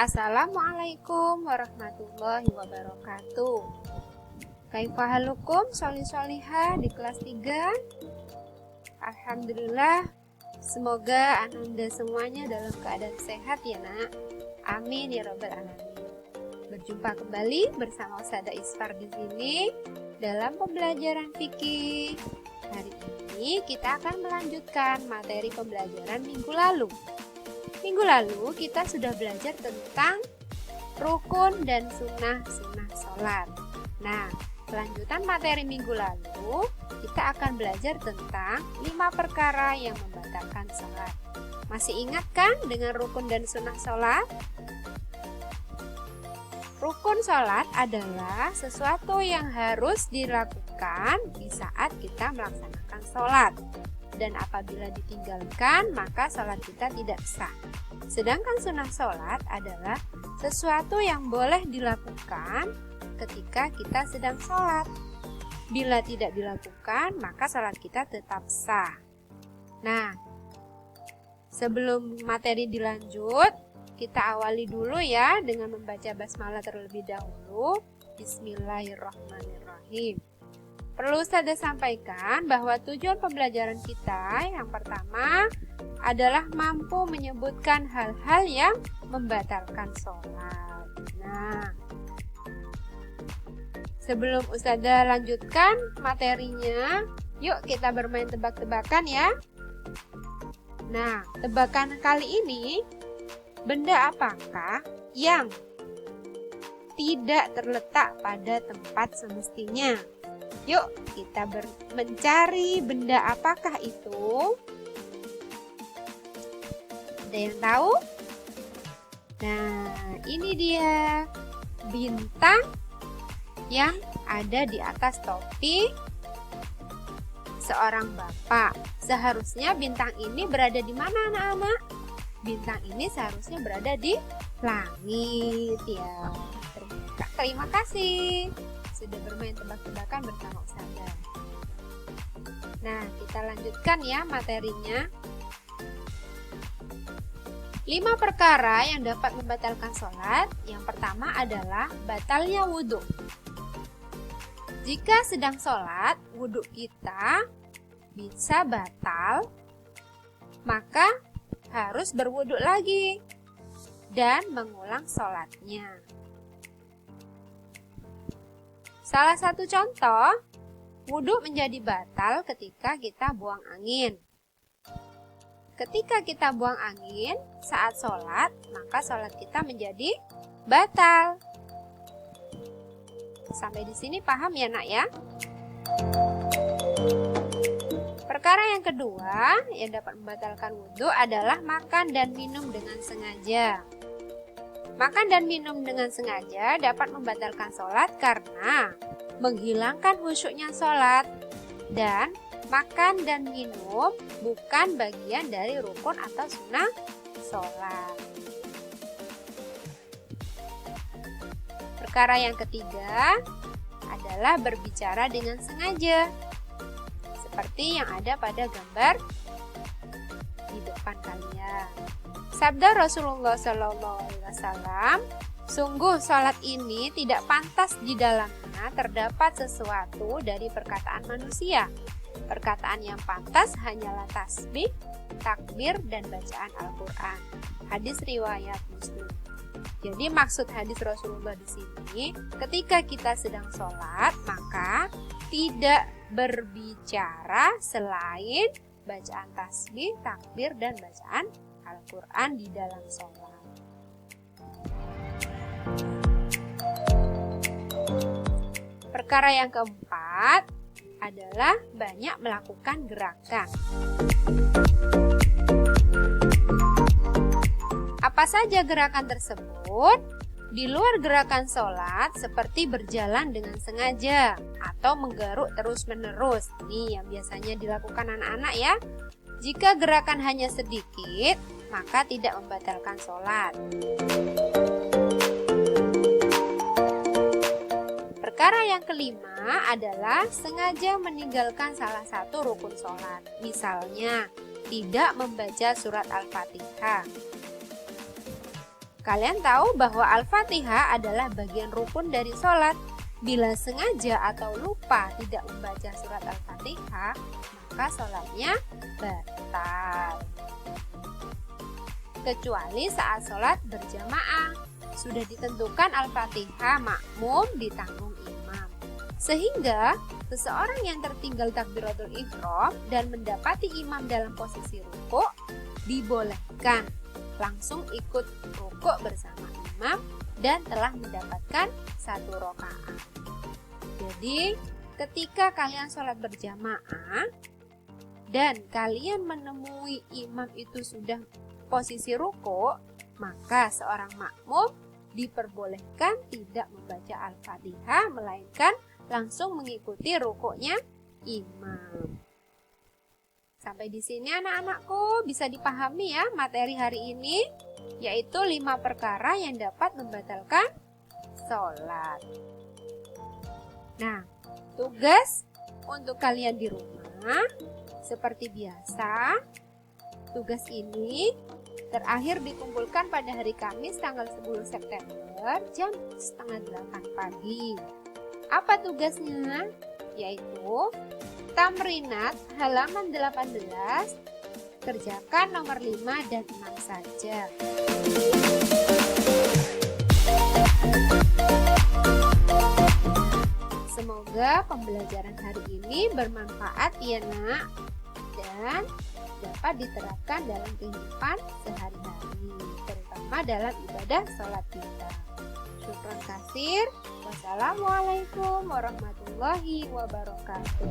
Assalamualaikum warahmatullahi wabarakatuh. Kaifa halukum sholih-sholihah di kelas 3? Alhamdulillah, semoga Anda semuanya dalam keadaan sehat ya nak. Amin ya rabbal alamin. Berjumpa kembali bersama Ustazah Isfar di sini dalam pembelajaran fikih. Hari ini kita akan melanjutkan materi pembelajaran minggu lalu. Minggu lalu kita sudah belajar tentang rukun dan sunnah-sunnah sholat. Nah, kelanjutan materi minggu lalu kita akan belajar tentang 5 perkara yang membatalkan sholat. Masih ingat kan dengan rukun dan sunnah sholat? Rukun sholat adalah sesuatu yang harus dilakukan di saat kita melaksanakan sholat. Dan apabila ditinggalkan, maka sholat kita tidak sah. Sedangkan sunnah sholat adalah sesuatu yang boleh dilakukan ketika kita sedang sholat. Bila tidak dilakukan, maka sholat kita tetap sah. Nah, sebelum materi dilanjut, kita awali dulu ya dengan membaca basmalah terlebih dahulu. Bismillahirrahmanirrahim. Perlu saya sampaikan bahwa tujuan pembelajaran kita yang pertama adalah mampu menyebutkan hal-hal yang membatalkan sholat. Nah, sebelum Ustazah lanjutkan materinya, yuk kita bermain tebak-tebakan ya. Nah, tebakan kali ini, benda apakah yang tidak terletak pada tempat semestinya? Yuk kita mencari benda apakah itu. Ada yang tahu? Nah, ini dia bintang yang ada di atas topi seorang bapak. Seharusnya bintang ini berada di mana anak-anak? Bintang ini seharusnya berada di langit ya. Terima kasih sudah bermain tebak-tebakan bersama Ustazah. Nah, kita lanjutkan ya materinya. 5 perkara yang dapat membatalkan sholat. Yang pertama adalah batalnya wudhu. Jika sedang sholat, wudhu kita bisa batal, maka harus berwudhu lagi dan mengulang sholatnya. Salah satu contoh, wudhu menjadi batal ketika kita buang angin. Ketika kita buang angin saat sholat, maka sholat kita menjadi batal. Sampai di sini paham ya nak ya? Perkara yang kedua yang dapat membatalkan wudhu adalah makan dan minum dengan sengaja. Makan dan minum dengan sengaja dapat membatalkan sholat karena menghilangkan khusyuknya sholat. Dan makan dan minum bukan bagian dari rukun atau sunnah sholat. Perkara yang ketiga adalah berbicara dengan sengaja. Seperti yang ada pada gambar di depan kalian. Sabda Rasulullah SAW, sungguh sholat ini tidak pantas di dalamnya terdapat sesuatu dari perkataan manusia. Perkataan yang pantas hanyalah tasbih, takbir, dan bacaan Al-Quran. Hadis riwayat Muslim. Jadi maksud hadis Rasulullah di sini, ketika kita sedang sholat, maka tidak berbicara selain bacaan tasbih, takbir, dan bacaan Al-Quran di dalam sholat. Perkara yang keempat adalah banyak melakukan gerakan. Apa saja gerakan tersebut? Di luar gerakan sholat seperti berjalan dengan sengaja atau menggaruk terus-menerus. Ini yang biasanya dilakukan anak-anak ya. Jika gerakan hanya sedikit, maka tidak membatalkan sholat. Perkara yang kelima adalah sengaja meninggalkan salah satu rukun sholat. Misalnya, tidak membaca surat Al-Fatihah. Kalian tahu bahwa Al-Fatihah adalah bagian rukun dari sholat. Bila sengaja atau lupa tidak membaca surat Al-Fatihah, maka sholatnya batal. Kecuali saat sholat berjamaah, sudah ditentukan Al-Fatihah makmum ditanggung imam. Sehingga seseorang yang tertinggal takbiratul ihram dan mendapati imam dalam posisi rukuk dibolehkan langsung ikut rukuk bersama imam dan telah mendapatkan 1 rakaat. Jadi, ketika kalian sholat berjamaah dan kalian menemui imam itu sudah posisi rukuk, maka seorang makmum diperbolehkan tidak membaca Al-Fatihah, melainkan langsung mengikuti rukuknya imam. Sampai di sini anak-anakku bisa dipahami ya materi hari ini, yaitu 5 perkara yang dapat membatalkan sholat. Nah, tugas untuk kalian di rumah seperti biasa, tugas ini terakhir dikumpulkan pada hari Kamis tanggal 10 September jam 7:30 pagi. Apa tugasnya? Yaitu tamrinat halaman 18, kerjakan nomor 5 dan 6 saja. Semoga pembelajaran hari ini bermanfaat ya nak, dan dapat diterapkan dalam kehidupan sehari-hari, terutama dalam ibadah sholat kita. Syukran kasir. Wassalamualaikum warahmatullahi wabarakatuh.